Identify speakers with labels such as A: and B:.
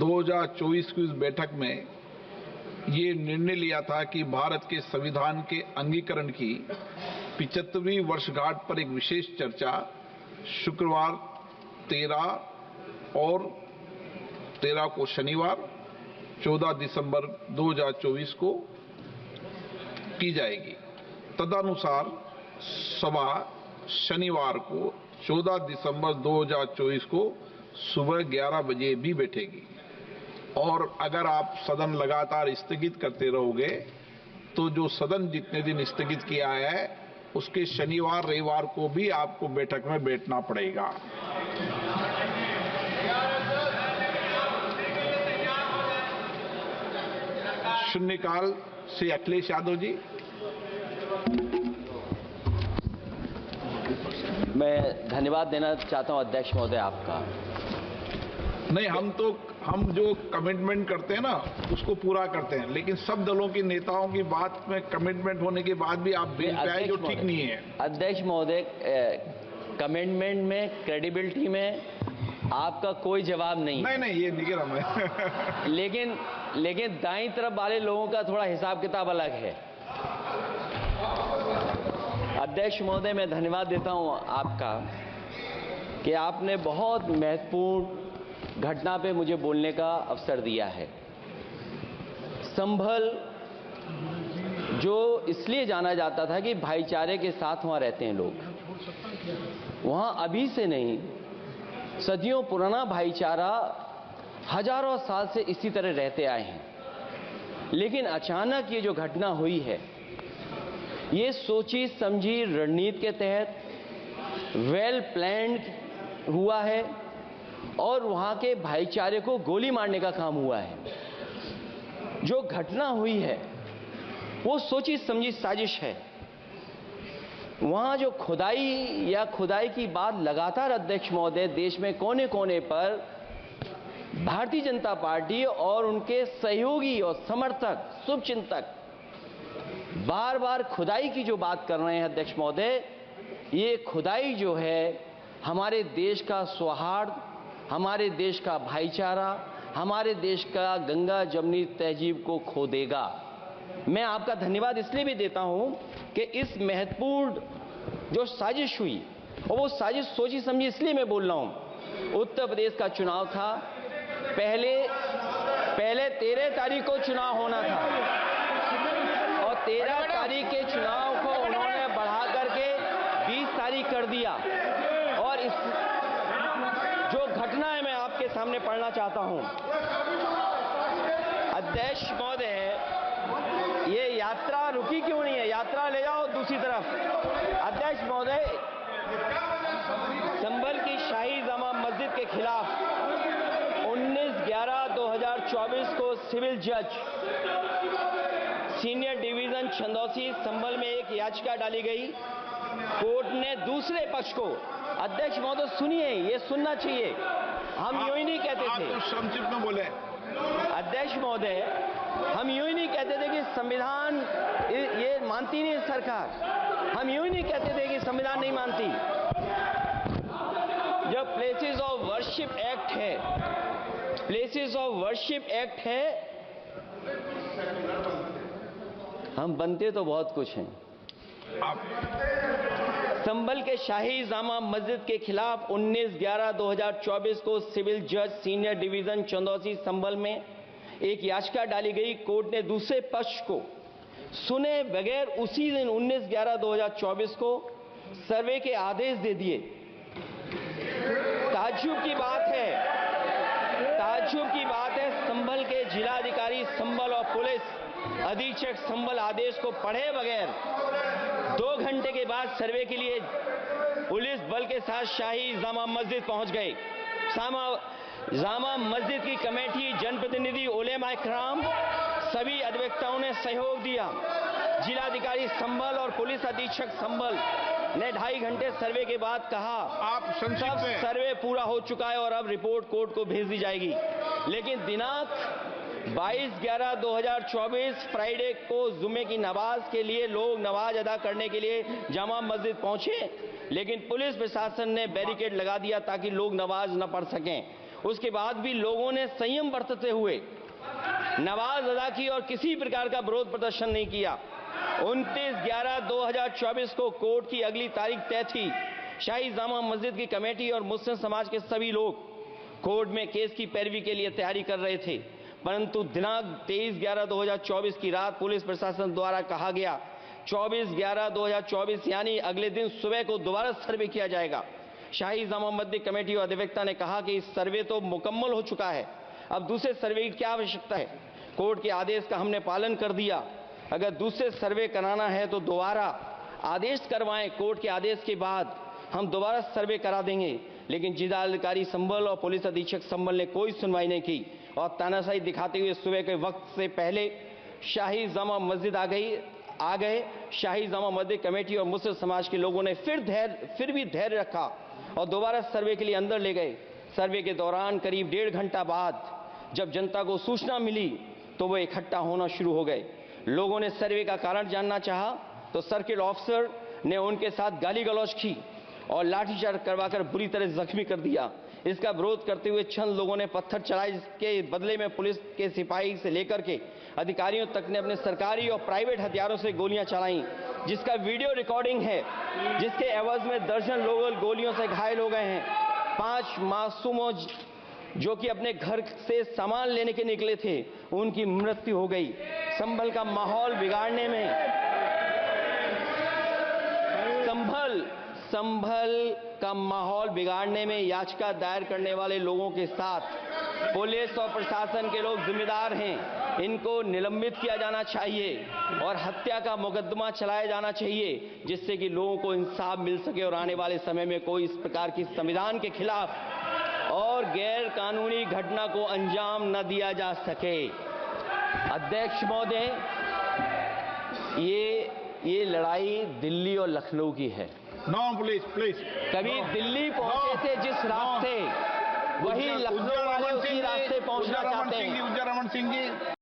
A: 2024 की उस बैठक में ये निर्णय लिया था कि भारत के संविधान के अंगीकरण की 75वीं वर्षगांठ पर एक विशेष चर्चा शुक्रवार 13 और 13 को शनिवार 14 दिसंबर 2024 को की जाएगी। तदनुसार सभा शनिवार को 14 दिसंबर 2024 को सुबह 11 बजे भी बैठेगी और अगर आप सदन लगातार स्थगित करते रहोगे तो जो सदन जितने दिन स्थगित किया है उसके शनिवार रविवार को भी आपको बैठक में बैठना पड़ेगा। शून्यकाल से अखिलेश यादव जी।
B: मैं धन्यवाद देना चाहता हूं अध्यक्ष महोदय आपका।
A: नहीं, हम जो कमिटमेंट करते हैं ना उसको पूरा करते हैं, लेकिन सब दलों के नेताओं की बात में कमिटमेंट होने के बाद भी आप बेंच पे आए जो ठीक नहीं है।
B: अध्यक्ष महोदय, कमिटमेंट में, क्रेडिबिलिटी में आपका कोई जवाब नहीं।
A: नहीं, ये निगरान है।
B: लेकिन दाईं तरफ वाले लोगों का थोड़ा हिसाब किताब अलग है। अध्यक्ष महोदय, मैं धन्यवाद देता हूं आपका कि आपने बहुत महत्वपूर्ण घटना पे मुझे बोलने का अवसर दिया है। संभल जो इसलिए जाना जाता था कि भाईचारे के साथ वहां रहते हैं लोग, वहां अभी से नहीं सदियों पुराना भाईचारा हजारों साल से इसी तरह रहते आए हैं। लेकिन अचानक ये जो घटना हुई है, ये सोची समझी रणनीति के तहत वेल प्लान्ड हुआ है और वहां के भाईचारे को गोली मारने का काम हुआ है। जो घटना हुई है वो सोची समझी साजिश है। वहां जो खुदाई की बात लगातार अध्यक्ष महोदय देश में कोने कोने पर भारतीय जनता पार्टी और उनके सहयोगी और समर्थक, शुभचिंतक बार बार खुदाई की जो बात कर रहे हैं अध्यक्ष महोदय, ये खुदाई जो है हमारे देश का सौहार्द, हमारे देश का भाईचारा, हमारे देश का गंगा जमुनी तहजीब को खो देगा। मैं आपका धन्यवाद इसलिए भी देता हूं कि इस महत्वपूर्ण जो साजिश हुई, और वो साजिश सोची समझी इसलिए मैं बोल रहा हूं। उत्तर प्रदेश का चुनाव था, पहले 13 तारीख को चुनाव होना था और 13 तारीख के चुनाव को उन्होंने बढ़ा करके 20 तारीख कर दिया। और इस जो घटना है मैं आपके सामने पढ़ना चाहता हूं। अध्यक्ष महोदय, ये यात्रा रुकी क्यों नहीं है? यात्रा ले जाओ दूसरी तरफ। अध्यक्ष महोदय, संभल की शाही जामा मस्जिद के खिलाफ 19/11/2024 को सिविल जज सीनियर डिवीजन छंदौसी संभल में एक याचिका डाली गई। कोर्ट ने दूसरे पक्ष को, अध्यक्ष महोदय सुनिए, ये सुनना चाहिए, हम यूं ही नहीं कहते थे।
A: आप संक्षिप्त में बोले।
B: अध्यक्ष महोदय, हम यूं ही नहीं कहते थे कि संविधान ये मानती नहीं सरकार। हम यूं ही नहीं कहते थे कि संविधान नहीं मानती। जब प्लेसेस ऑफ वर्शिप एक्ट है, प्लेसेस ऑफ वर्शिप एक्ट है, हम बनते तो बहुत कुछ हैं। संभल के शाही जामा मस्जिद के खिलाफ 19/11/2024 को सिविल जज सीनियर डिवीजन चंदौसी संभल में एक याचिका डाली गई। कोर्ट ने दूसरे पक्ष को सुने बगैर उसी दिन 19/11/2024 को सर्वे के आदेश दे दिए। ताज्जुब की बात है, संभल के जिलाधिकारी संभल और पुलिस अधीक्षक संभल आदेश को पढ़े बगैर 2 घंटे के बाद सर्वे के लिए पुलिस बल के साथ शाही जामा मस्जिद पहुंच गए। जामा मस्जिद की कमेटी, जनप्रतिनिधि, उलेमा इकराम, सभी अधिवक्ताओं ने सहयोग दिया। जिलाधिकारी संभल और पुलिस अधीक्षक संभल ने 2.5 घंटे सर्वे के बाद कहा,
A: आप संक्षिप्त में।
B: सर्वे पूरा हो चुका है और अब रिपोर्ट कोर्ट को भेज दी जाएगी। लेकिन दिनांक 22/11/2024 फ्राइडे को जुमे की नमाज के लिए लोग नमाज अदा करने के लिए जामा मस्जिद पहुंचे, लेकिन पुलिस प्रशासन ने बैरिकेड लगा दिया ताकि लोग नमाज न पढ़ सकें। उसके बाद भी लोगों ने संयम बरतते हुए नमाज अदा की और किसी प्रकार का विरोध प्रदर्शन नहीं किया। 29/11/2024 को कोर्ट की अगली तारीख तय थी। शाही जामा मस्जिद की कमेटी और मुस्लिम समाज के सभी लोग कोर्ट में केस की पैरवी के लिए तैयारी कर रहे थे, परंतु दिनांक 23/11/2024 की रात पुलिस प्रशासन द्वारा कहा गया 24/11/2024 यानी अगले दिन सुबह को दोबारा सर्वे किया जाएगा। शाही जामा मस्जिद कमेटी और अधिवक्ता ने कहा कि इस सर्वे तो मुकम्मल हो चुका है, अब दूसरे सर्वे की क्या आवश्यकता है। कोर्ट के आदेश का हमने पालन कर दिया। अगर दूसरे सर्वे कराना है तो दोबारा आदेश करवाएं, कोर्ट के आदेश के बाद हम दोबारा सर्वे करा देंगे। लेकिन जिलाधिकारी संभल और पुलिस अधीक्षक संभल ने कोई सुनवाई नहीं की और तानाशाही दिखाते हुए सुबह के वक्त से पहले शाही जामा मस्जिद आ गए। शाही जामा मस्जिद कमेटी और मुस्लिम समाज के लोगों ने फिर भी धैर्य रखा और दोबारा सर्वे के लिए अंदर ले गए। सर्वे के दौरान करीब 1.5 घंटा बाद जब जनता को सूचना मिली तो वो इकट्ठा होना शुरू हो गए। लोगों ने सर्वे का कारण जानना चाहा तो सर्किल ऑफिसर ने उनके साथ गाली गलौज की और लाठीचार्ज करवाकर बुरी तरह जख्मी कर दिया। इसका विरोध करते हुए चंद लोगों ने पत्थर चलाए, जिसके बदले में पुलिस के सिपाही से लेकर के अधिकारियों तक ने अपने सरकारी और प्राइवेट हथियारों से गोलियां चलाई, जिसका वीडियो रिकॉर्डिंग है, जिसके एवज में दर्जन लोग गोलियों से घायल हो गए हैं। 5 मासूमों जो कि अपने घर से सामान लेने के निकले थे, उनकी मृत्यु हो गई। संभल का माहौल बिगाड़ने में संभल का माहौल बिगाड़ने में याचिका दायर करने वाले लोगों के साथ पुलिस और प्रशासन के लोग जिम्मेदार हैं। इनको निलंबित किया जाना चाहिए और हत्या का मुकदमा चलाया जाना चाहिए, जिससे कि लोगों को इंसाफ मिल सके और आने वाले समय में कोई इस प्रकार की संविधान के खिलाफ और गैर कानूनी घटना को अंजाम न दिया जा सके। अध्यक्ष महोदय, ये लड़ाई दिल्ली और लखनऊ की है।
A: No please.
B: कभी दिल्ली पहुंचे थे जिस रास्ते, वही लखनऊ वाले उसी रास्ते पहुंचना चाहते हैं।
A: ऊर्जा रमन सिंह जी